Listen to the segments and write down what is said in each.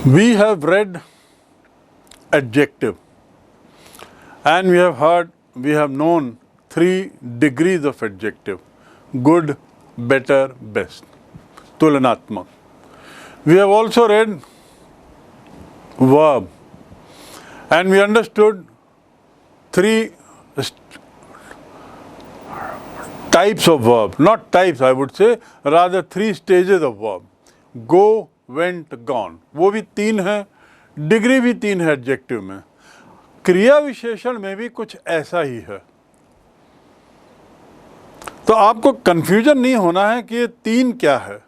We have read adjective and we have known 3 degrees of adjective: good, better, best, तुलनात्मक. We have also read verb and we understood 3 types of verb, not types I would say, rather 3 stages of verb: go, went, gone. वो भी 3 है, degree भी 3 है adjective में. क्रिया विशेषण में भी कुछ ऐसा ही है. तो आपको कंफ्यूजन नहीं होना है कि ये 3 क्या है.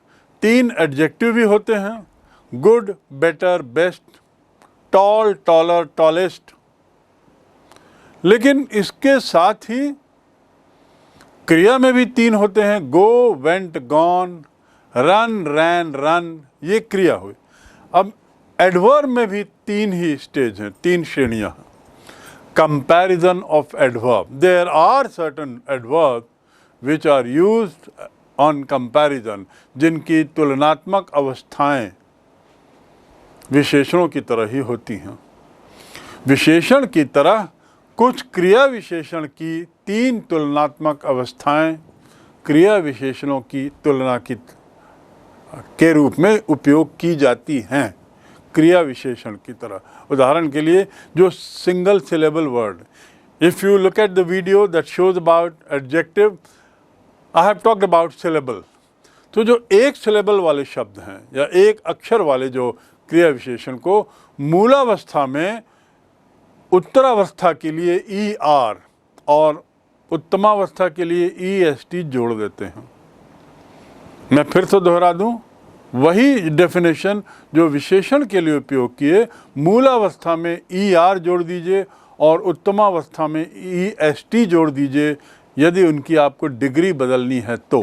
3 एडजेक्टिव भी होते हैं: good, better, best, tall, taller, tallest. लेकिन इसके साथ ही क्रिया में भी 3 होते हैं: गो, वेंट, गॉन, रन, रैन, रन. ये क्रिया हुई. अब एडवर्ब में भी 3 ही स्टेज हैं, 3 श्रेणियां हैं. Comparison of adverb. There are certain adverb which are used on comparison, जिनकी तुलनात्मक अवस्थाएं विशेषणों की तरह ही होती हैं. विशेषण की तरह कुछ क्रिया विशेषण की 3 तुलनात्मक अवस्थाएं क्रिया विशेषणों की तुलना के रूप में उपयोग की जाती हैं, क्रिया विशेषण की तरह. उदाहरण के लिए जो single syllable word, if you look at the video that shows about adjective, I have talked about syllable. तो जो एक सिलेबल वाले शब्द हैं या एक अक्षर वाले जो क्रिया विशेषण को मूलावस्था में उत्तरावस्था के लिए ई आर और उत्तमावस्था के लिए ई एस टी जोड़ देते हैं. मैं फिर से दोहरा दूं, वही डेफिनेशन जो विशेषण के लिए उपयोग किए, मूलावस्था में ई आर जोड़ दीजिए और उत्तमावस्था में ई एस टी जोड़ दीजिए यदि उनकी आपको डिग्री बदलनी है तो.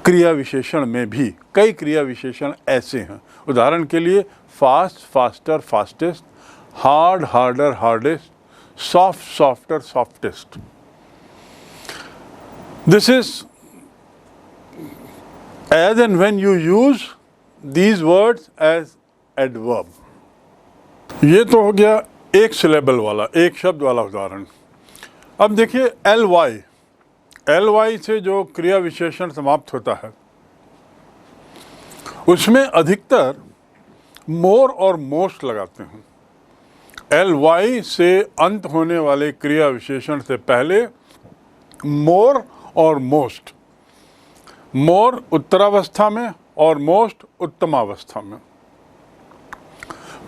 क्रिया विशेषण में भी कई क्रिया विशेषण ऐसे हैं. उदाहरण के लिए fast, faster, fastest, hard, harder, hardest, soft, softer, softest. This is as and when you use these words as adverb. ये तो हो गया एक सिलेबल वाला, एक शब्द वाला उदाहरण. अब देखिए एल वाई से जो क्रिया विशेषण समाप्त होता है उसमें अधिकतर मोर और मोस्ट लगाते हैं. एल वाई से अंत होने वाले क्रिया विशेषण से पहले मोर और मोस्ट. मोर उत्तरावस्था में और मोस्ट उत्तमावस्था में.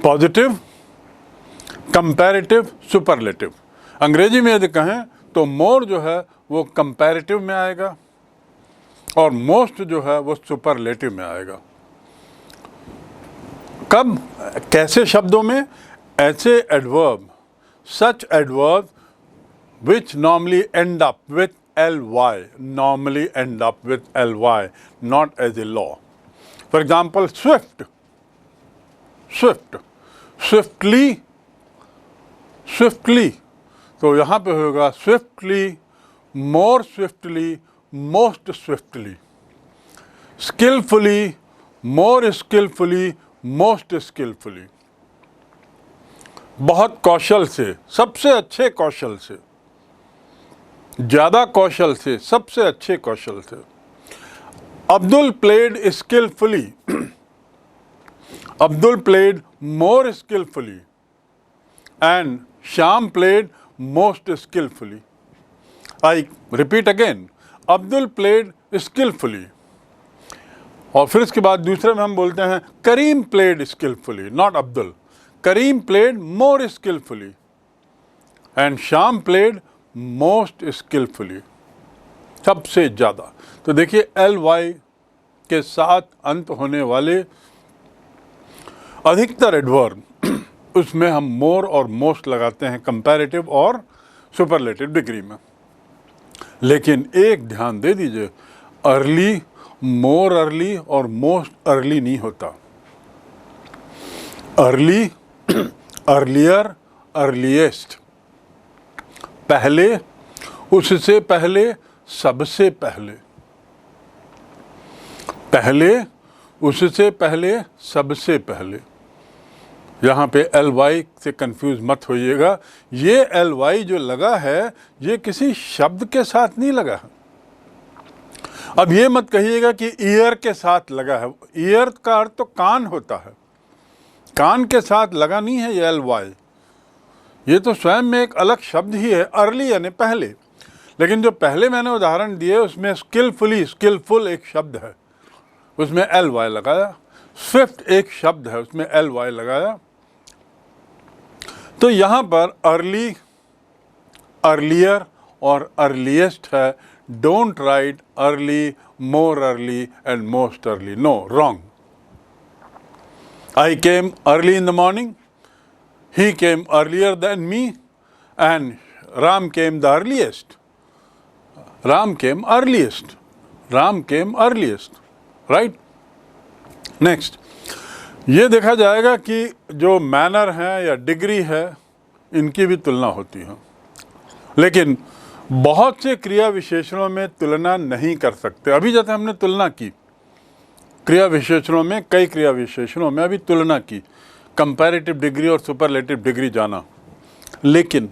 Positive, comparative, superlative. अंग्रेजी में यदि कहें तो मोर जो है वो कंपैरेटिव में आएगा और मोस्ट जो है वो सुपरलेटिव में आएगा. कब, कैसे शब्दों में? ऐसे adverb, such adverb which normally end up with ly, normally end up with ly, not as a law. For example, swift, swift, swiftly, swiftly. तो यहाँ पे होगा swiftly, more swiftly, most swiftly. Skillfully, more skillfully, most skillfully. बहुत कौशल से, सबसे अच्छे कौशल से, ज़्यादा कौशल से, सबसे अच्छे कौशल से. Abdul played skillfully, Abdul played more skillfully and Shyam played most skillfully. I repeat again, Abdul played skillfully. और फिर इसके बाद दूसरे में हम बोलते हैं Karim played skillfully, not Abdul. Karim played more skillfully and Shyam played most skillfully, सबसे ज़्यादा. तो देखिए एल वाई के साथ अंत होने वाले अधिकतर एडवर्ब उसमें हम मोर और मोस्ट लगाते हैं कंपैरेटिव और सुपरलेटिव डिग्री में. लेकिन एक ध्यान दे दीजिए, अर्ली, मोर अर्ली और मोस्ट अर्ली नहीं होता. अर्ली, अर्लियर, अर्लीएस्ट, पहले, उससे पहले, सबसे पहले. पहले, उससे पहले, सबसे पहले। यहाँ पे ly से कंफ्यूज मत होइएगा। ये ly जो लगा है ये किसी शब्द के साथ नहीं लगा है। अब ये मत कहिएगा कि ईयर के साथ लगा है। ईयर का अर्थ तो कान होता है, कान के साथ लगा नहीं है ये ly। ये तो स्वयं में एक अलग शब्द ही है, अर्ली यानी पहले। लेकिन जो पहले मैंने उदाहरण दिए उसमें स्किलफुली, स्किलफुल एक शब्द है, उसमें ly लगाया। स्विफ्ट एक शब्द है, उसमें ly लगाया। तो यहाँ पर अर्ली, अर्लियर और अर्लीस्ट है। Don't write early, more early and most early. No, wrong. I came early in the morning, he came earlier than me, and Ram came the earliest. Ram came earliest. Ram came earliest. Right? Next. ये देखा जाएगा कि जो manner है या degree है इनकी भी तुलना होती है, लेकिन बहुत से क्रिया विशेषणों में तुलना नहीं कर सकते। अभी जैसे हमने तुलना की क्रिया विशेषणों में, कई क्रिया विशेषणों में अभी तुलना की, कंपैरेटिव डिग्री और सुपरलेटिव डिग्री जाना, लेकिन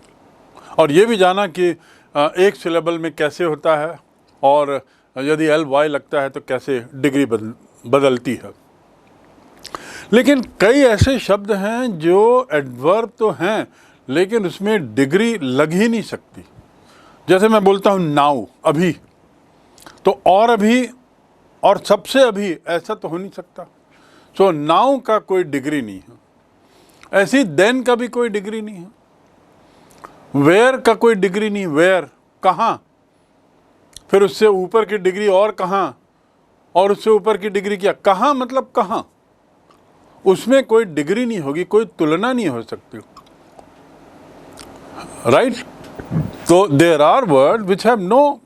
और ये भी जाना कि एक सिलेबल में कैसे होता है और यदि ly लगता है तो कैसे डिग्री बदलती है। लेकिन कई ऐसे शब्द हैं जो एडवर्ब तो हैं लेकिन उसमें डिग्री लग ही नहीं सकती। जैसे मैं बोलता हूँ नाउ, अभी, तो और अभी और सबसे अभी, ऐसा तो हो नहीं सकता। सो नाउ का कोई डिग्री नहीं है। ऐसी देन का भी कोई डिग्री नहीं है। वेयर का कोई डिग्री नहीं, वेयर कहाँ, फिर उससे ऊपर की डिग्री और कहाँ, और उससे ऊपर की डिग्री क्या, कहाँ मतलब कहाँ, उसमें कोई डिग्री नहीं होगी, कोई तुलना नहीं हो सकती। राइट? तो there are word which have no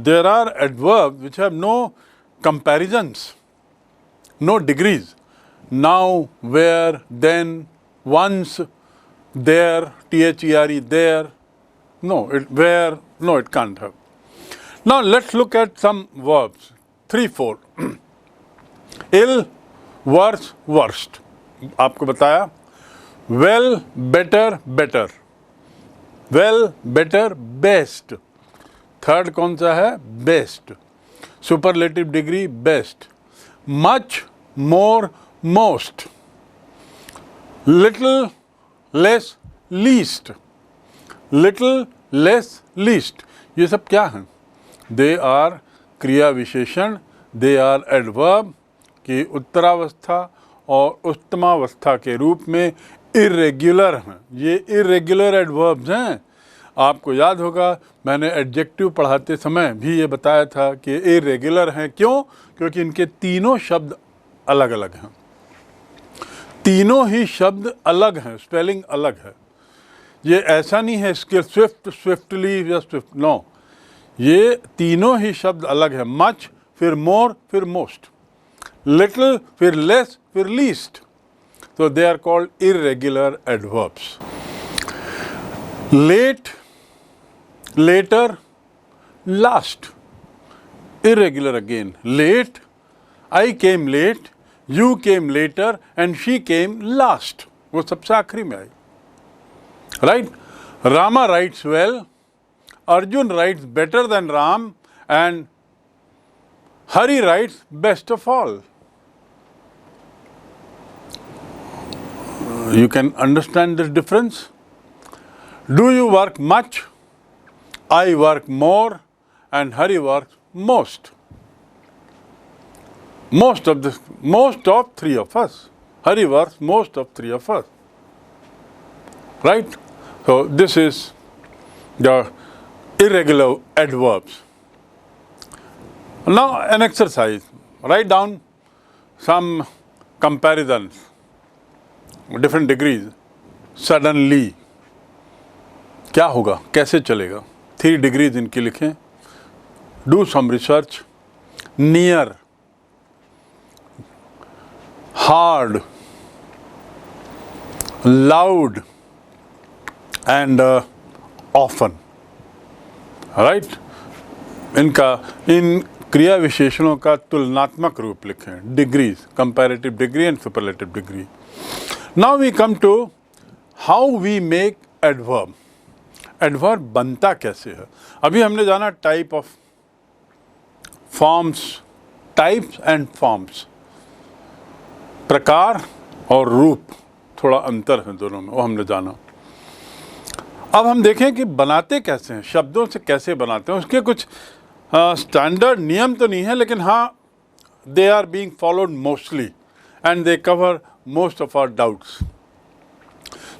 there are adverbs which have no comparisons, no degrees. Now, where, then, once, there, there, there. No, where, no, it can't have. Now, let's look at some verbs. 3, 4. Ill, worse, worst. आपको बताया. Well, better, better. Well, better, best. Third कौन सा है? Best. Superlative degree best. Much, more, most. Little, less, least. Little, less, least. ये सब क्या हैं? They are क्रिया विशेषण, दे आर एडवर्ब की उत्तरावस्था और उत्तमावस्था के रूप में इर्रेगुलर हैं। ये इर्रेगुलर एडवर्ब्स हैं। आपको याद होगा मैंने एडजेक्टिव पढ़ाते समय भी ये बताया था कि इर्रेगुलर हैं। क्यों? क्योंकि इनके तीनों शब्द अलग अलग हैं। तीनों ही शब्द अलग हैं, स्पेलिंग अलग है। ये ऐसा नहीं है कि स्विफ्ट, स्विफ्टली या स्विफ्ट, नो, ये तीनों ही शब्द अलग है। मच, फिर मोर, फिर मोस्ट, लिटिल, फिर लेस, फिर लीस्ट। तो they are called irregular adverbs. Late, later, last, irregular again. Late, I came late, you came later, and she came last. वो सबसे आखिरी में आई. Right? Rama writes well, Arjun writes better than Ram, and Hari writes best of all. You can understand this difference? Do you work much? I work more and Hari works most. Most of three of us. Hari works most of three of us. Right? So this is the irregular adverbs. Now an exercise. Write down some comparisons, different degrees. Suddenly. क्या होगा? कैसे चलेगा? 3 degrees इनकी लिखें. Do some research. Near, hard, loud and often. Right? इन क्रिया विशेषणों का तुलनात्मक रूप लिखें, degrees, comparative degree and superlative degree. Now we come to how we make adverb. Adverb बनता कैसे है? अभी हमने जाना type of forms, types and forms, प्रकार और रूप, थोड़ा अंतर है दोनों में, वो हमने जाना। अब हम देखें कि बनाते कैसे हैं, शब्दों से कैसे बनाते हैं। उसके कुछ स्टैंडर्ड नियम तो नहीं है, लेकिन हाँ, they are being followed mostly and they cover most of our doubts.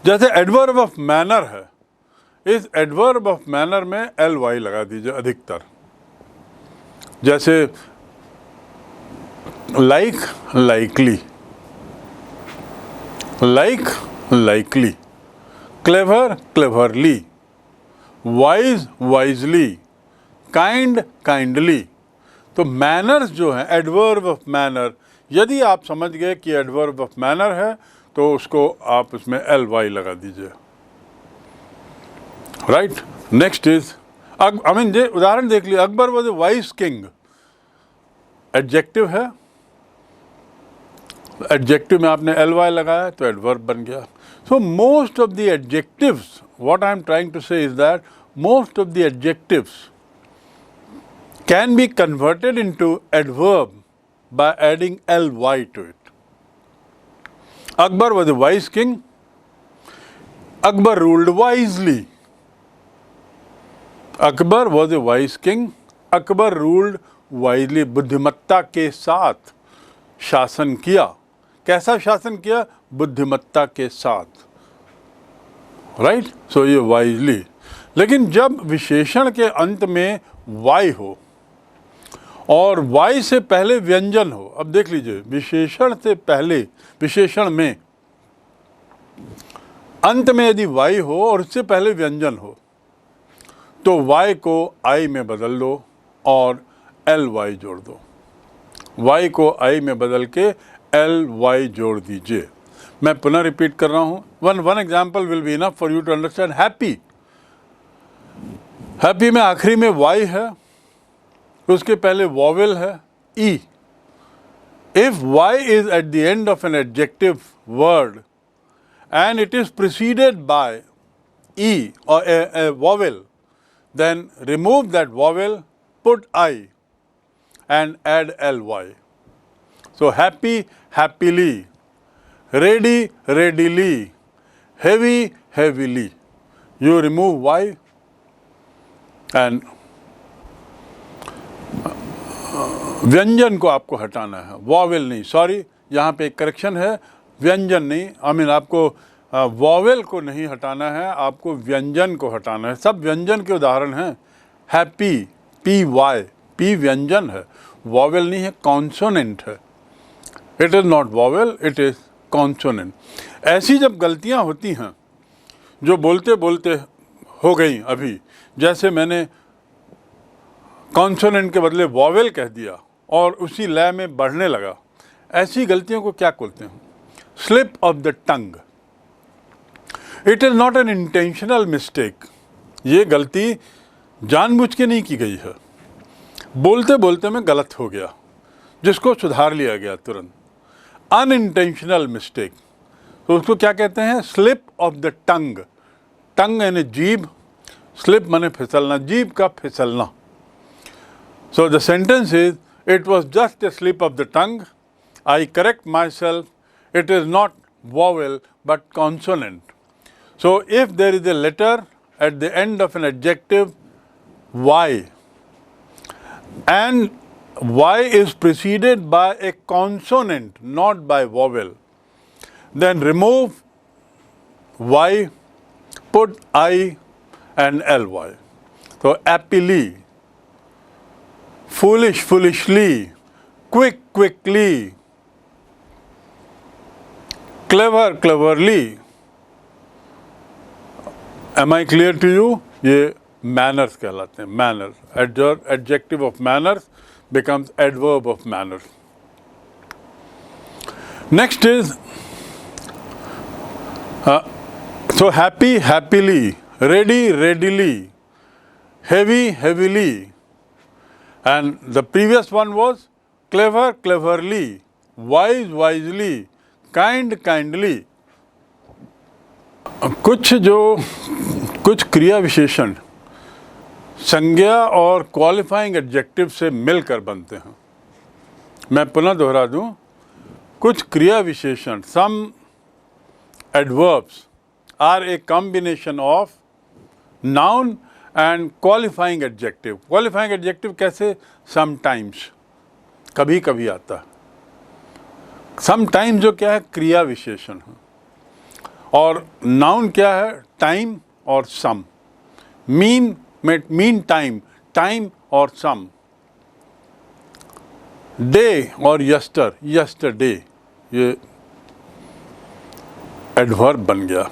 जैसे एडवर्ब ऑफ मैनर है, इस एडवर्ब ऑफ मैनर में ly लगा दीजिए अधिकतर। जैसे like, likely, like, likely, clever, cleverly, wise, wisely, kind, kindly. तो मैनर्स जो हैं, एडवर्ब ऑफ मैनर, यदि आप समझ गए कि एडवर्ब ऑफ मैनर है तो उसको आप उसमें ly लगा दीजिए, राइट। नेक्स्ट इज उदाहरण देख लीजिए, Akbar was a wise king, adjective है, एडजेक्टिव में आपने ly लगाया तो एडवर्ब बन गया। So most of the adjectives, what I am trying to say is that most of the adjectives can be converted into adverb by adding ly to it. Akbar was a wise king. Akbar ruled wisely. Akbar was a wise king. Akbar ruled wisely. बुद्धिमत्ता के साथ शासन किया। कैसा शासन किया? बुद्धिमत्ता के साथ, राइट। सो ये वाइजली। लेकिन जब विशेषण के अंत में y हो और y से पहले व्यंजन हो, अब देख लीजिए, विशेषण से पहले, विशेषण में अंत में यदि y हो और उससे पहले व्यंजन हो तो y को I में बदल दो और ly जोड़ दो। y को I में बदल के ly जोड़ दीजिए। मैं पुनः रिपीट कर रहा हूँ। One example will be enough for you to understand. Happy, happy में आखिरी में y है, उसके पहले वॉवेल है e। If y is at the end of an adjective word and it is preceded by e or a vowel, then remove that vowel, put I and add ly. So happy, happily, ready, readily, heavy, heavily. You remove y and व्यंजन को आपको हटाना है, vowel नहीं, sorry, यहाँ पे एक correction है, व्यंजन नहीं, आपको वॉवेल को नहीं हटाना है, आपको व्यंजन को हटाना है। सब व्यंजन के उदाहरण हैं। हैप्पी, py, p व्यंजन है, वॉवेल नहीं है, कॉन्सोनेंट है। It is not vowel, it is consonant. ऐसी जब गलतियाँ होती हैं जो बोलते बोलते हो गई, अभी जैसे मैंने कॉन्सोनेंट के बदले वॉवेल कह दिया और उसी लय में बढ़ने लगा, ऐसी गलतियों को क्या बोलते हैं? Slip of the tongue. It is not an intentional mistake. ये गलती जानबूझ के नहीं की गई है, बोलते बोलते में गलत हो गया, जिसको सुधार लिया गया तुरंत। अनइंटेंशनल मिस्टेक, तो उसको क्या कहते हैं? Slip of the tongue. Tongue यानी जीभ, स्लिप माने फिसलना, जीभ का फिसलना। So the sentence is, it was just a slip of the tongue. I correct myself. It is not vowel but consonant. So if there is a letter at the end of an adjective y and y is preceded by a consonant, not by vowel, then remove y, put I and ly. So happily, foolish, foolishly, quick, quickly, clever, cleverly. Am I clear to you? ये manners कहलाते हैं, manners. Adjective of manners becomes adverb of manners. Next is, so happy, happily, ready, readily, heavy, heavily. and the previous one was clever, cleverly, wise, wisely, kind, kindly. कुछ क्रिया विशेषण संज्ञा और qualifying adjective से मिलकर बनते हैं। मैं पुनः दोहरा दूं, कुछ क्रिया विशेषण some adverbs are a combination of noun and qualifying adjective. Qualifying adjective कैसे? समटाइम्स, कभी कभी आता है। समटाइम्स जो क्या है? क्रिया विशेषण है। और नाउन क्या है? टाइम और सम। मीन टाइम, टाइम और सम। डे और यस्टर, यस्टरडे, ये एडवर्ब बन गया।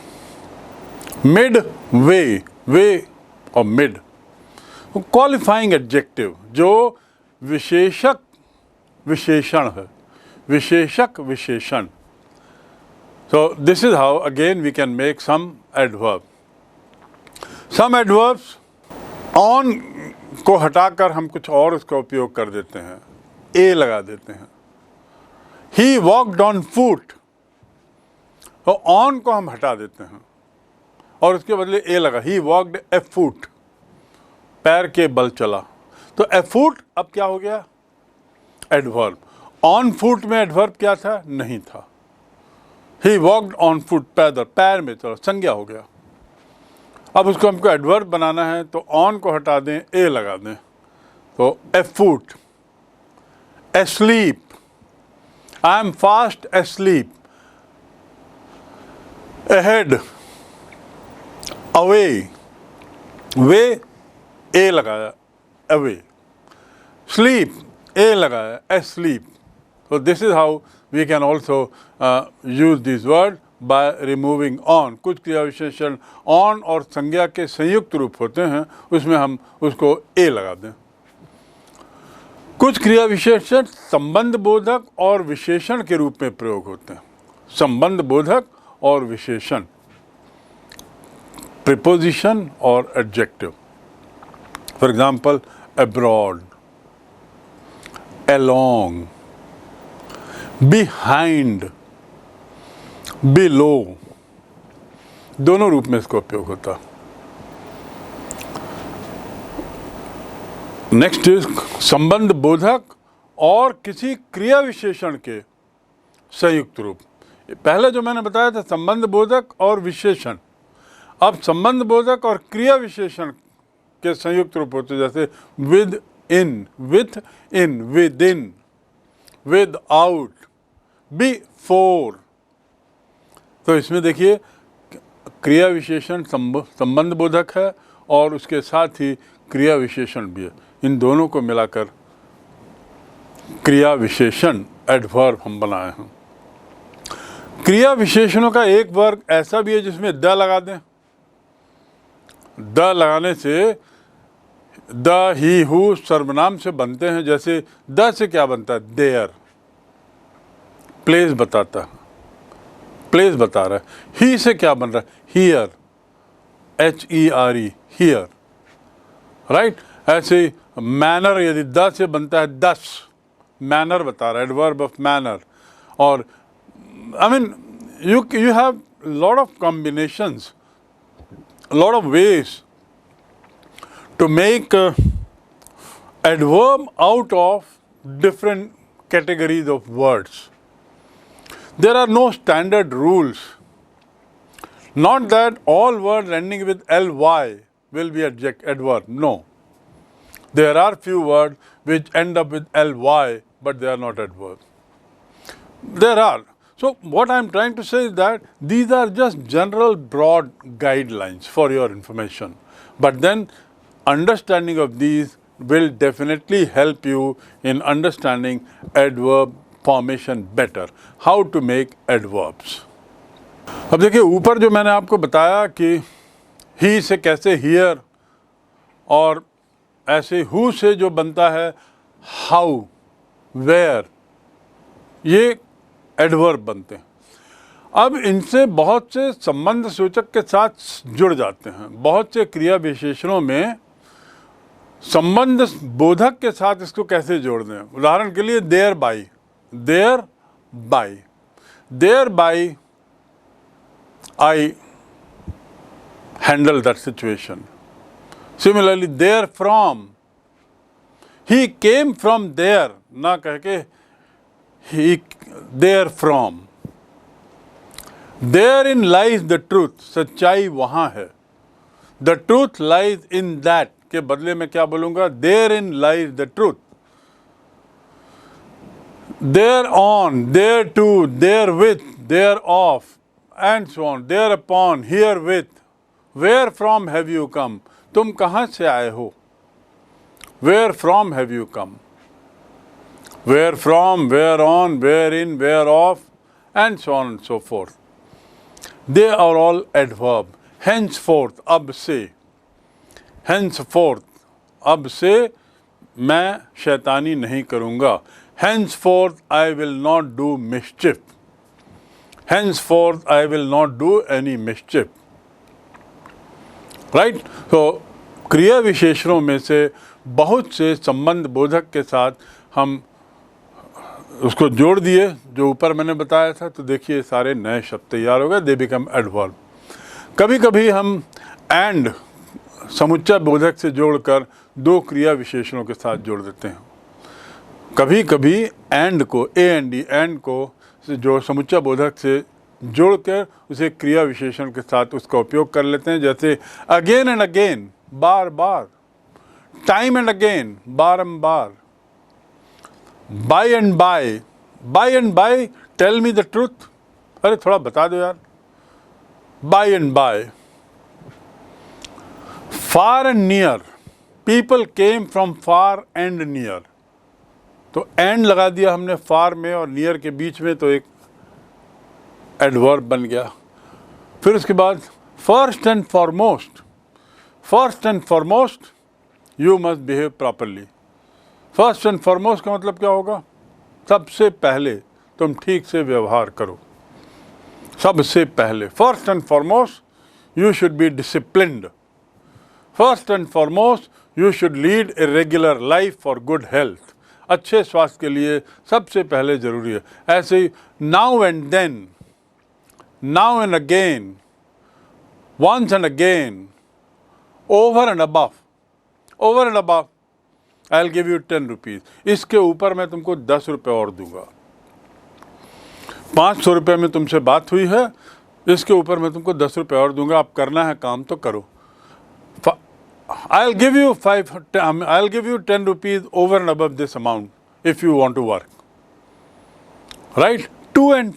मिड, वे, वे और मिड। क्वालिफाइंग एडजेक्टिव जो विशेषक विशेषण है, विशेषक विशेषण। So this is how again we can make some adverb. Some adverbs on को हटाकर हम कुछ और उसका उपयोग कर देते हैं, a लगा देते हैं। He walked on foot, तो on को हम हटा देते हैं और उसके बदले a लगा। He walked a foot, पैर के बल चला। तो a foot अब क्या हो गया? एडवर्ब। on foot में एडवर्ब क्या था? नहीं था। He walked on foot, पैदल, पैर में चला, संज्ञा हो गया। अब उसको हमको एडवर्ब बनाना है तो on को हटा दें, a लगा दें, तो a foot। asleep, I am fast asleep। ahead, away, way, a लगाया, away। sleep, a लगाया, asleep। So this is how we can also use this word by removing on। कुछ क्रिया विशेषण on और संज्ञा के संयुक्त रूप होते हैं, उसमें हम उसको a लगा दें। कुछ क्रिया विशेषण संबंध बोधक और विशेषण के रूप में प्रयोग होते हैं। संबंध बोधक और विशेषण, प्रीपोजिशन और adjective. For example, abroad, along, behind, below, दोनों रूप में इसका उपयोग होता। नेक्स्ट इज संबंध बोधक और किसी क्रिया विशेषण के संयुक्त रूप। पहले जो मैंने बताया था संबंध बोधक और विशेषण, अब संबंध बोधक और क्रिया विशेषण के संयुक्त रूप होते, जैसे with in, with in, with in, with out, before. तो इसमें देखिए क्रिया विशेषण संबंध बोधक है और उसके साथ ही क्रिया विशेषण भी है। इन दोनों को मिलाकर क्रिया विशेषण एडवर्ब हम बनाए हैं। क्रिया विशेषणों का एक वर्ग ऐसा भी है जिसमें द लगा दें। द लगाने से द, ही, हु सर्वनाम से बनते हैं। जैसे द से क्या बनता है? देयर, प्लेस बताता है, प्लेस बता रहा है। ही से क्या बन रहा है? Here, HERE, here, right. ऐसे मैनर, यदि द से बनता है दस, मैनर बता रहा है, एडवर्ब ऑफ मैनर। और I mean you have lot of combinations, lot of ways to make adverb out of different categories of words. There are no standard rules. Not that all words ending with ly will be adverb. No. There are few words which end up with ly, but they are not adverb. There are. So what I am trying to say is that these are just general broad guidelines for your information. But then understanding of these will definitely help you in understanding adverb formation better. How to make adverbs. अब देखिए ऊपर जो मैंने आपको बताया कि ही से कैसे हियर और ऐसे हु से जो बनता है हाउ, वेयर, ये एडवर्ब बनते हैं। अब इनसे बहुत से संबंध सूचक के साथ जुड़ जाते हैं। बहुत से क्रिया विशेषणों में संबंध बोधक के साथ इसको कैसे जोड़ दें? उदाहरण के लिए thereby I handle that situation. Similarly therefrom, he came from there, ना कह के ही therefrom. Therein lies the truth, सच्चाई वहां है। The truth lies in that के बदले में क्या बोलूंगा? Therein lies the truth. Thereon, thereto, therewith, thereof and so on, thereupon, herewith. Where from have you come, तुम कहां से आए हो? Where from have you come. Where from, where on, where in, where of and so on and so forth. They are all adverb. Henceforth, अब से, henceforth, अब से मैं शैतानी नहीं करूँगा। Henceforth, I will not do mischief. Henceforth, I will not do any mischief. Right? So, क्रिया विशेषणों में से बहुत से संबंध बोधक के साथ हम उसको जोड़ दिए जो ऊपर मैंने बताया था, तो देखिए सारे नए शब्द तैयार हो गए, दे बिकम एडवर्ब। कभी कभी हम एंड समुच्चय बोधक से जोड़कर दो क्रिया विशेषणों के साथ जोड़ देते हैं। कभी कभी एंड को, एंड को जो समुच्चय बोधक से जोड़कर उसे क्रिया विशेषण के साथ उसका उपयोग कर लेते हैं, जैसे अगेन एंड अगेन, बार बार, टाइम एंड अगेन, बारंबार, by and by, tell me the truth, अरे थोड़ा बता दो यार, by and by. Far and near, people came from far and near, तो एंड लगा दिया हमने फार में और नियर के बीच में, तो एक एडवर्ब बन गया। फिर उसके बाद first and foremost you must behave properly. First and foremost का मतलब क्या होगा? सबसे पहले तुम ठीक से व्यवहार करो, सबसे पहले। First and foremost you should be disciplined. First and foremost you should lead a regular life for good health. अच्छे स्वास्थ्य के लिए सबसे पहले जरूरी है। ऐसे ही now and then, now and again, once and again, over and above, I will give you 10 rupees. इसके ऊपर मैं तुमको 10 रुपये और दूंगा। 500 रुपये में तुमसे बात हुई है, इसके ऊपर मैं तुमको 10 रुपये और दूंगा। आप करना है काम तो करो। I will give you 10 rupees over and above this amount if you want to work. Right? To and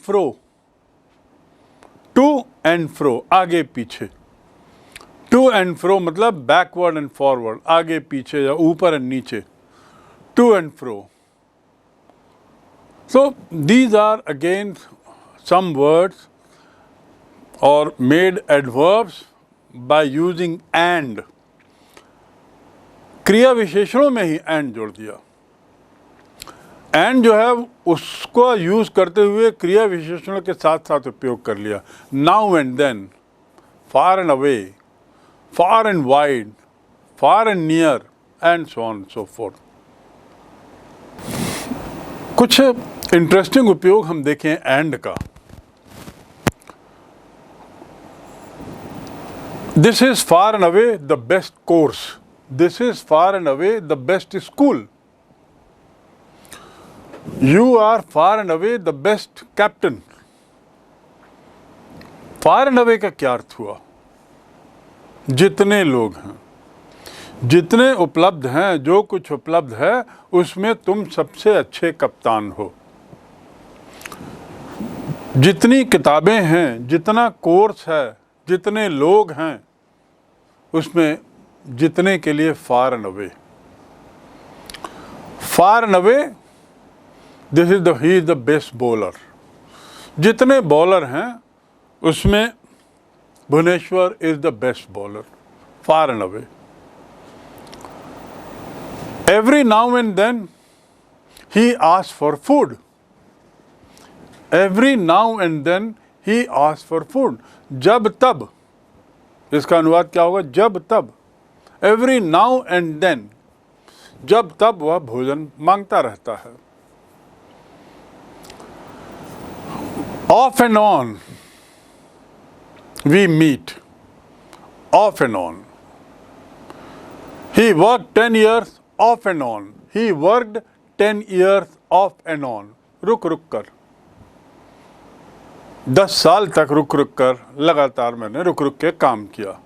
fro, आगे पीछे। टू एंड फ्रो मतलब बैकवर्ड एंड फॉरवर्ड, आगे पीछे या ऊपर एंड नीचे। To and fro. So these are again some words और made adverbs by using and. क्रिया विशेषणों में ही एंड जोड़ दिया। एंड जो है उसको यूज करते हुए क्रिया विशेषणों के साथ साथ उपयोग कर लिया। Now and then, far and away, far and wide, far and near, and so on and so forth. कुछ इंटरेस्टिंग उपयोग हम देखें एंड का। This is far and away the best course. This is far and away the best school. You are far and away the best captain. Far and away का क्या अर्थ हुआ? जितने लोग हैं, जितने उपलब्ध हैं, जो कुछ उपलब्ध है उसमें तुम सबसे अच्छे कप्तान हो। जितनी किताबें हैं, जितना कोर्स है, जितने लोग हैं, उसमें जितने के लिए far and away. Far and away, this is he is the best bowler. जितने बॉलर हैं उसमें Bhuvneshwar is the best bowler, far and away. Every now and then he asks for food. Every now and then he asks for food. जब तब, इसका अनुवाद क्या होगा? जब तब। Every now and then, जब तब वह भोजन मांगता रहता है। Off and on we meet, off and on. He work 10 years off and on, he worked 10 years off and on. रुक रुक कर 10 साल तक रुक रुक कर लगातार मैंने रुक रुक के काम किया।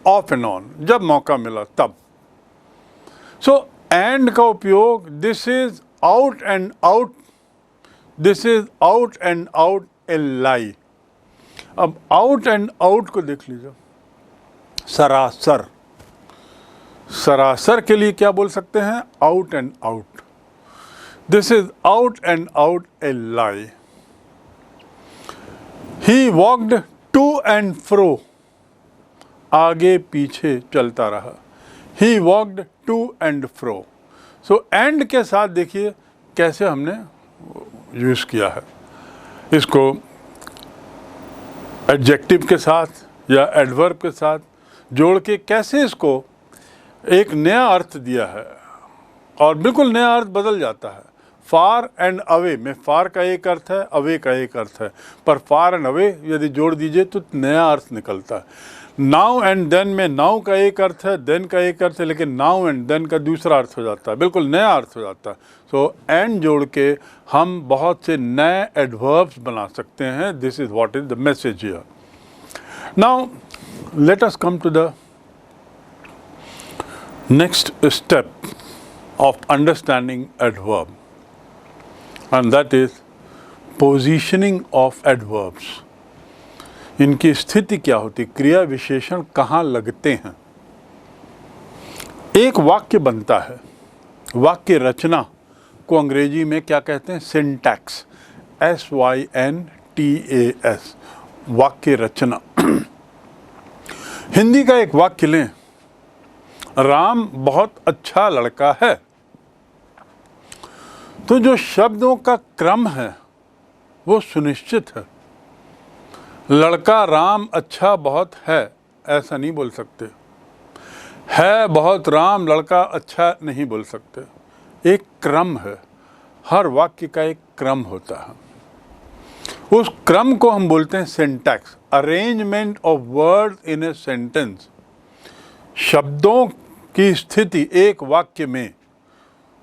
ऑफ एंड ऑन, जब मौका मिला तब। सो एंड का उपयोग this is out and out, this is out and out a lie. अब आउट एंड आउट को देख लीजिए, सरासर। सरासर के लिए क्या बोल सकते हैं? Out and out. This is out and out a lie. He walked to and fro, आगे पीछे चलता रहा। He walked to and fro. So and के साथ देखिए कैसे हमने यूज़ किया है इसको, एडजेक्टिव के साथ या एडवर्ब के साथ जोड़ के कैसे इसको एक नया अर्थ दिया है, और बिल्कुल नया अर्थ बदल जाता है। फार एंड अवे में फार का एक अर्थ है, अवे का एक अर्थ है, पर फार एंड अवे यदि जोड़ दीजिए तो नया अर्थ निकलता है। नाउ एंड देन में नाउ का एक अर्थ है, देन का एक अर्थ है, लेकिन नाउ एंड देन का दूसरा अर्थ हो जाता है, बिल्कुल नया अर्थ हो जाता है। सो एंड जोड़ के हम बहुत से नए एडवर्ब्स बना सकते हैं। This is what is the message here. Now let us come to the next step of understanding adverb, and that is positioning of adverbs. इनकी स्थिति क्या होती, क्रिया विशेषण कहाँ लगते हैं। एक वाक्य बनता है, वाक्य रचना को अंग्रेजी में क्या कहते हैं? सिंटैक्स, SYNTAX, वाक्य रचना। हिंदी का एक वाक्य लें, राम बहुत अच्छा लड़का है। तो जो शब्दों का क्रम है वो सुनिश्चित है। लड़का राम अच्छा बहुत है ऐसा नहीं बोल सकते, है बहुत राम लड़का अच्छा नहीं बोल सकते। एक क्रम है, हर वाक्य का एक क्रम होता है। उस क्रम को हम बोलते हैं syntax, arrangement of word in a sentence. शब्दों की स्थिति एक वाक्य में,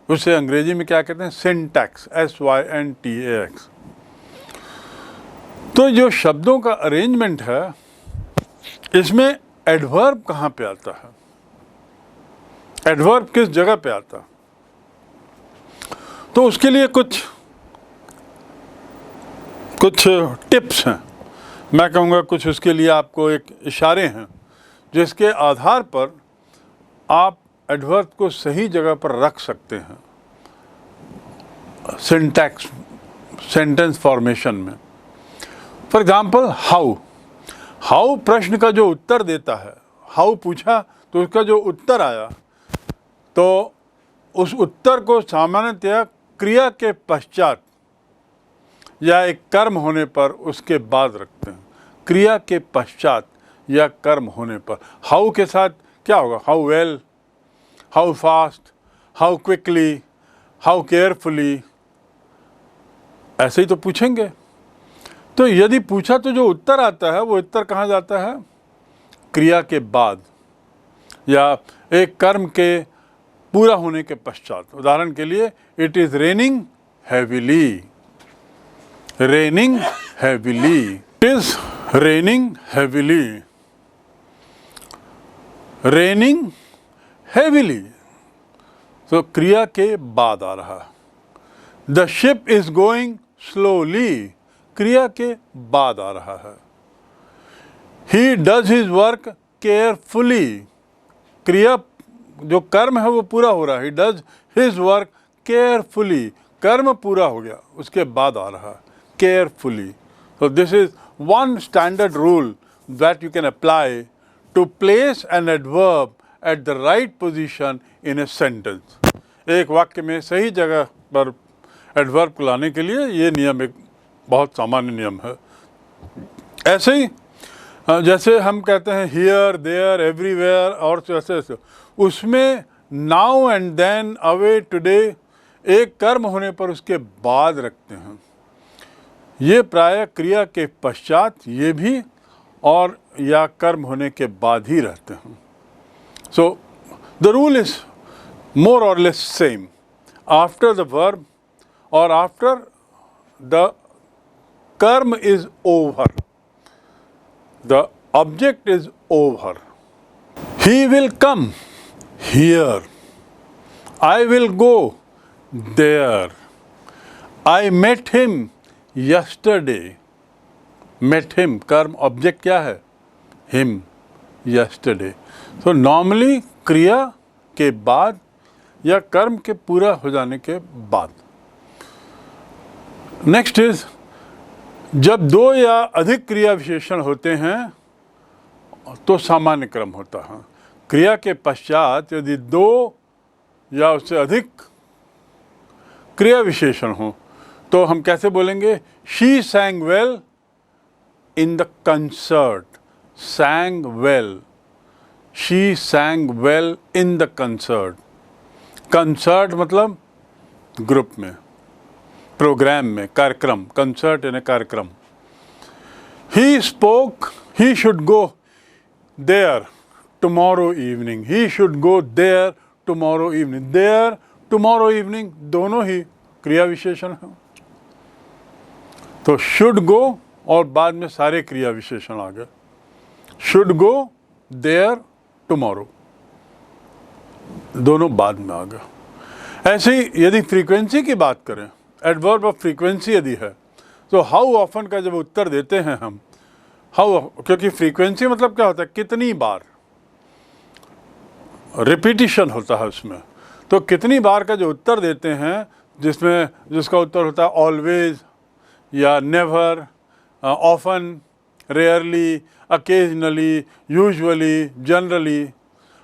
उसे अंग्रेजी में क्या कहते हैं? Syntax, SYNTAX। तो जो शब्दों का अरेंजमेंट है, इसमें एडवर्ब कहाँ पे आता है? एडवर्ब किस जगह पे आता? तो उसके लिए कुछ टिप्स हैं। मैं कहूँगा कुछ उसके लिए आपको एक इशारे हैं जिसके आधार पर आप एडवर्ब को सही जगह पर रख सकते हैं सिंटैक्स, सेंटेंस फॉर्मेशन में। फॉर एग्जाम्पल हाउ, हाउ प्रश्न का जो उत्तर देता है, हाउ पूछा तो उसका जो उत्तर आया, तो उस उत्तर को सामान्यतया क्रिया के पश्चात या एक कर्म होने पर उसके बाद रखते हैं। क्रिया के पश्चात या कर्म होने पर हाउ के साथ क्या होगा? How well, how fast, how quickly, how carefully, ऐसे ही तो पूछेंगे। तो यदि पूछा तो जो उत्तर आता है वो उत्तर कहाँ जाता है? क्रिया के बाद या एक कर्म के पूरा होने के पश्चात। उदाहरण के लिए, it is raining heavily, raining heavily, it is raining heavily, raining heavily. तो क्रिया के बाद आ रहा। The ship is going slowly, क्रिया के बाद आ रहा है। He does his work carefully, क्रिया जो कर्म है वो पूरा हो रहा है। He does his work carefully, कर्म पूरा हो गया, उसके बाद आ रहा है carefully. So this is one standard rule that you can apply to place an adverb at the right position in a sentence. एक वाक्य में सही जगह पर एडवर्ब को लाने के लिए ये नियम एक बहुत सामान्य नियम है। ऐसे ही जैसे हम कहते हैं हियर, देयर, एवरीवेयर और ऐसे ऐसे, उसमें now and then, away, today, एक कर्म होने पर उसके बाद रखते हैं। ये प्रायः क्रिया के पश्चात ये भी और या कर्म होने के बाद ही रहते हैं। So the rule is more or less same. After the verb or after the कर्म is over, the object is over. He will come here, I will go there, I met him yesterday. Met him, कर्म, object क्या है? Him, yesterday. तो normally क्रिया के बाद या कर्म के पूरा हो जाने के बाद। नेक्स्ट इज, जब दो या अधिक क्रिया विशेषण होते हैं तो सामान्य क्रम होता है। क्रिया के पश्चात यदि दो या उससे अधिक क्रिया विशेषण हो तो हम कैसे बोलेंगे? She sang well in the concert, sang well, she sang well in the concert। Concert मतलब ग्रुप में, प्रोग्राम में, कार्यक्रम, कंसर्ट यानी कार्यक्रम। He spoke, he should go there tomorrow evening, he should go there tomorrow evening. There, tomorrow evening दोनों ही क्रिया विशेषण हैं। तो शुड गो और बाद में सारे क्रिया विशेषण आ गए। शुड गो, देयर, टुमारो, दोनों बाद में आ गए। ऐसे ही यदि फ्रीक्वेंसी की बात करें, एडवर्ब ऑफ फ्रीक्वेंसी यदि है तो हाउ ऑफन का जब उत्तर देते हैं हम, हाउ, क्योंकि फ्रीक्वेंसी मतलब क्या होता है? कितनी बार, रिपीटिशन होता है उसमें। तो कितनी बार का जो उत्तर देते हैं, जिसका उत्तर होता है ऑलवेज या never, often, rarely, occasionally, usually, generally,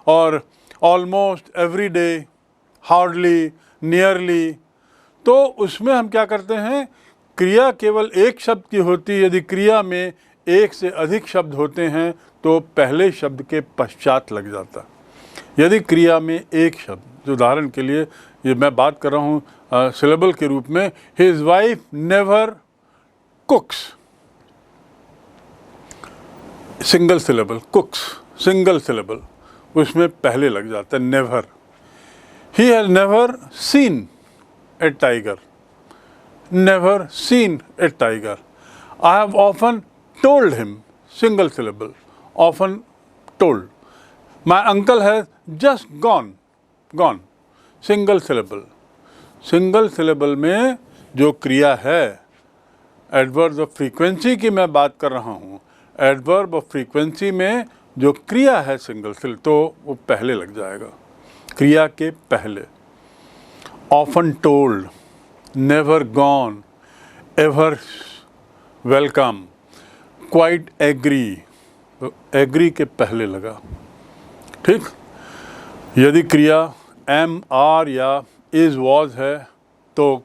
और almost, every day, hardly, nearly. तो उसमें हम क्या करते हैं? क्रिया केवल एक शब्द की होती है। यदि क्रिया में एक से अधिक शब्द होते हैं तो पहले शब्द के पश्चात लग जाता। यदि क्रिया में एक शब्द, उदाहरण के लिए ये मैं बात कर रहा हूँ सिलेबल के रूप में, his wife never कुक्स, single syllable, कुक्स, single syllable, उसमें पहले लग जाता है never. He has never seen A tiger, never seen A tiger. I have often told him, single syllable, often told. My uncle has just gone, gone, single syllable. Single syllable में जो क्रिया है, adverb of frequency की मैं बात कर रहा हूँ, एडवर्ब ऑफ फ्रीक्वेंसी में जो क्रिया है सिंगल सिलेबल, तो वो पहले लग जाएगा, क्रिया के पहले। Often told, never gone, ever welcome, quite agree, तो एग्री के पहले लगा। ठीक। यदि क्रिया एम, आर या इज, वॉज है तो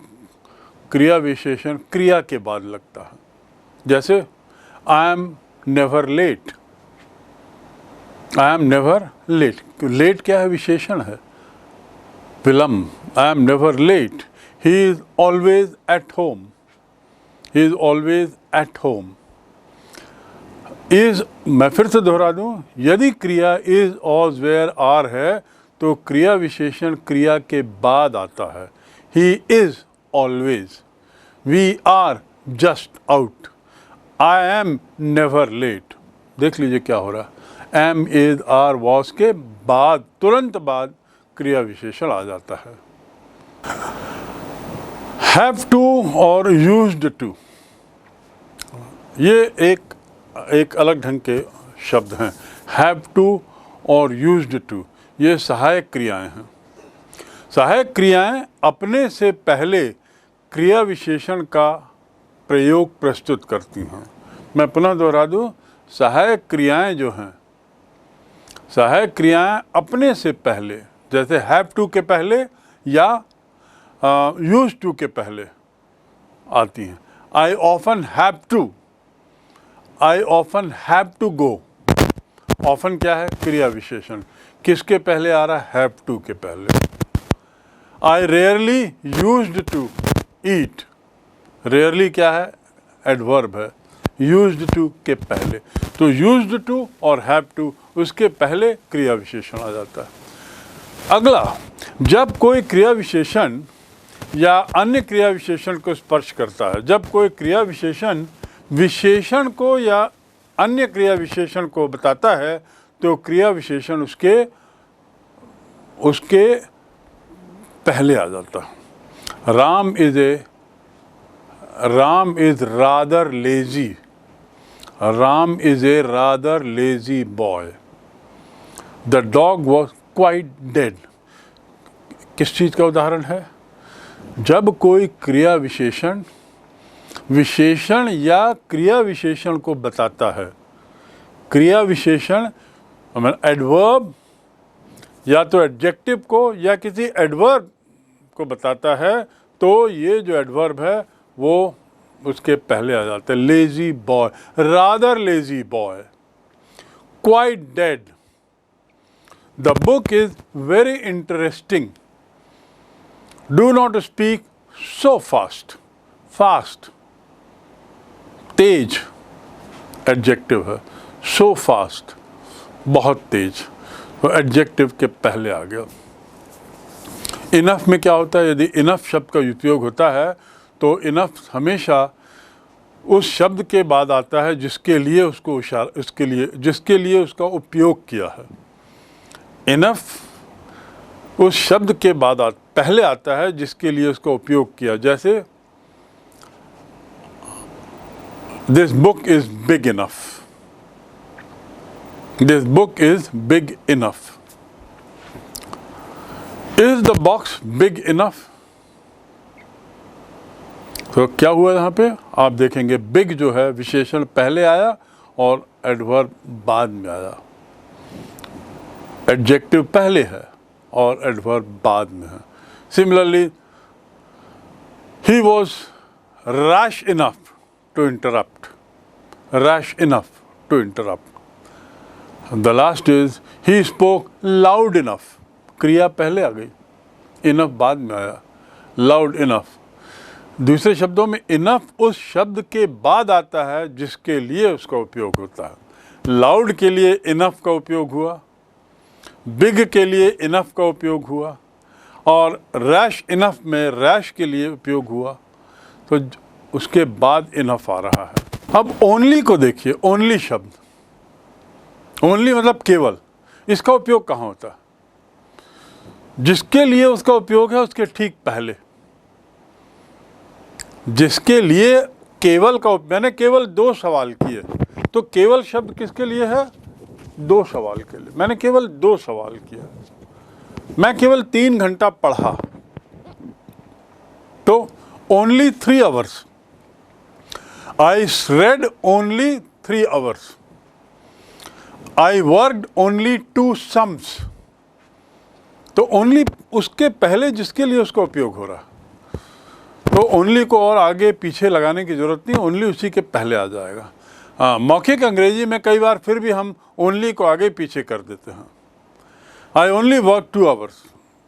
क्रिया विशेषण क्रिया के बाद लगता है। जैसे I am never late, I am never late. Late क्या है? विशेषण है, विलम्ब। I am never late. He is always at home, he is always at home. Is, मैं फिर से दोहरा दूं, यदि क्रिया इज, ऑज, वेयर, आर है तो क्रिया विशेषण क्रिया के बाद आता है। He is always, we are just out, I am never late. देख लीजिए क्या हो रहा है, एम, इज, आर, वॉज के बाद, तुरंत बाद क्रिया विशेषण आ जाता है। हैव टू और यूज्ड टू, ये एक अलग ढंग के शब्द हैं। हैव टू और यूज्ड टू, ये सहायक क्रियाएं हैं। सहायक क्रियाएं अपने से पहले क्रिया विशेषण का प्रयोग प्रस्तुत करती हैं। मैं पुनः दोहरा दूं, सहायक क्रियाएं जो हैं, सहायक क्रियाएं अपने से पहले, जैसे हैव टू के पहले या यूज टू के पहले आती हैं। I often have to, I often have to go. Often क्या है? क्रिया विशेषण। किसके पहले आ रहा है? हैव टू के पहले। I rarely used to eat, rarely क्या है? एडवर्ब है, यूज्ड टू के पहले। तो यूज्ड टू और हैव टू उसके पहले क्रिया विशेषण आ जाता है। अगला, जब कोई क्रिया विशेषण या अन्य क्रिया विशेषण को स्पर्श करता है, जब कोई क्रिया विशेषण विशेषण को या अन्य क्रिया विशेषण को बताता है तो क्रिया विशेषण उसके पहले आ जाता है। Ram is rather lazy, Ram is a rather lazy boy. The dog was quite dead. किस चीज़ का उदाहरण है? जब कोई क्रिया विशेषण विशेषण या क्रिया विशेषण को बताता है, क्रिया विशेषण एडवर्ब या तो एडजेक्टिव को या किसी एडवर्ब को बताता है, तो ये जो एडवर्ब है वो उसके पहले आ जाता है। Lazy boy, rather lazy boy, quite dead. The book is very interesting. Do not speak so fast, fast Tej adjective है, सो फास्ट बहुत तेज, तो एडजेक्टिव के पहले आ गया। इनफ में क्या होता है? यदि इनफ शब्द का उपयोग होता है तो इनफ हमेशा उस शब्द के बाद आता है जिसके लिए उसका उपयोग किया है। इनफ उस शब्द के बाद पहले आता है जिसके लिए उसका उपयोग किया। जैसे this book is big enough, this book is big enough. Is the box big enough? तो क्या हुआ यहाँ पे? आप देखेंगे बिग जो है विशेषण पहले आया और एडवर्ब बाद में आया। एडजेक्टिव पहले है और एडवर्ब बाद में है। Similarly, he was rash enough to interrupt, rash enough to interrupt. The last is he spoke loud enough. क्रिया पहले आ गई, इनफ बाद में आया, लाउड इनफ। दूसरे शब्दों में इनफ उस शब्द के बाद आता है जिसके लिए उसका उपयोग होता है। लाउड के लिए इनफ का उपयोग हुआ, बिग के लिए इनफ का उपयोग हुआ, और रैश इनफ में रैश के लिए उपयोग हुआ, तो उसके बाद इनफ आ रहा है। अब ओनली को देखिए, ओनली शब्द, ओनली मतलब केवल, इसका उपयोग कहाँ होता है? जिसके लिए उसका उपयोग है उसके ठीक पहले। जिसके लिए केवल का, मैंने केवल 2 सवाल किए, तो केवल शब्द किसके लिए है? 2 सवाल के लिए। मैंने केवल 2 सवाल किया, मैं केवल 3 घंटा पढ़ा, तो only 3 hours. I read only 3 hours. I worked only 2 sums. तो ओनली उसके पहले जिसके लिए उसका उपयोग हो रहा, तो ओनली को और आगे पीछे लगाने की जरूरत नहीं, ओनली उसी के पहले आ जाएगा। हाँ, मौखिक अंग्रेजी में कई बार फिर भी हम ओनली को आगे पीछे कर देते हैं। आई ओनली वर्क 2 आवर्स,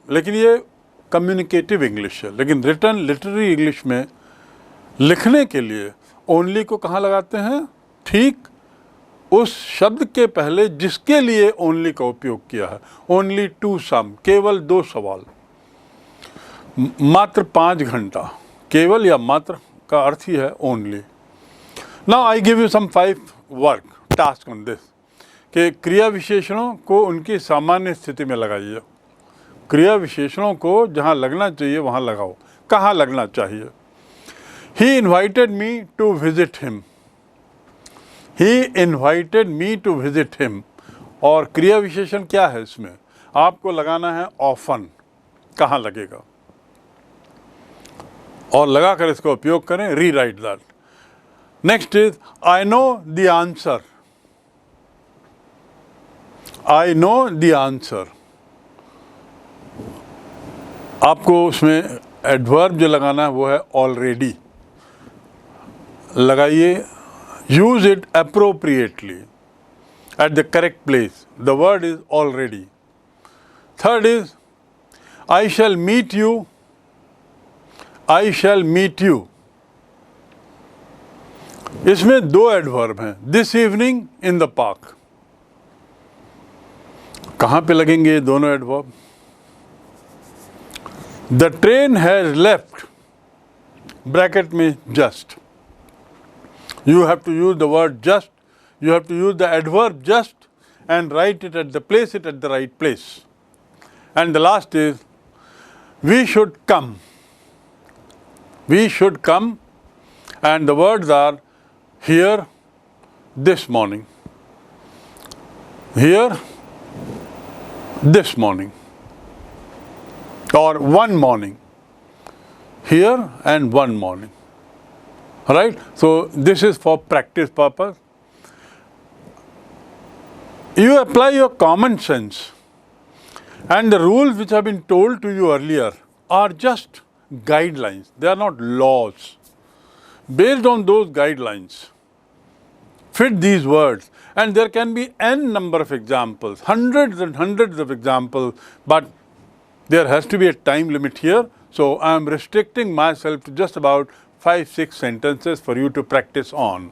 लेकिन ये कम्युनिकेटिव इंग्लिश है। लेकिन रिटन लिटरेरी इंग्लिश में लिखने के लिए ओनली को कहाँ लगाते हैं? ठीक उस शब्द के पहले जिसके लिए ओनली का उपयोग किया है। ओनली 2 सम, केवल 2 सवाल, मात्र 5 घंटा। केवल या मात्र का अर्थ ही है only. Now I give you some 5 work task on this, कि क्रिया विशेषणों को उनकी सामान्य स्थिति में लगाइए। क्रिया विशेषणों को जहाँ लगना चाहिए वहाँ लगाओ। कहाँ लगना चाहिए? He invited me to visit him. He invited me to visit him. और क्रिया विशेषण क्या है इसमें? आपको लगाना है often। कहाँ लगेगा? और लगाकर इसका उपयोग करें, rewrite that. Next is I know the answer. I know the answer. आपको उसमें एडवर्ब जो लगाना है वो है already। लगाइए, use it appropriately at the correct place. The word is already. Third is, I shall meet you. I shall meet you. इसमें दो एडवर्ब हैं. This evening in the park. कहाँ पे लगेंगे ये दोनों adverb? The train has left. Bracket में just. You have to use the word just. You have to use the adverb just and write it at the right place. And the last is, we should come. We should come, and the words are here this morning. Here this morning. Or one morning. Here and one morning. Right? So this is for practice purpose. You apply your common sense, and the rules which have been told to you earlier are just guidelines. They are not laws. Based on those guidelines, fit these words, and there can be n number of examples, hundreds and hundreds of examples, but there has to be a time limit here. So I am restricting myself to just about 5-6 sentences for you to practice on.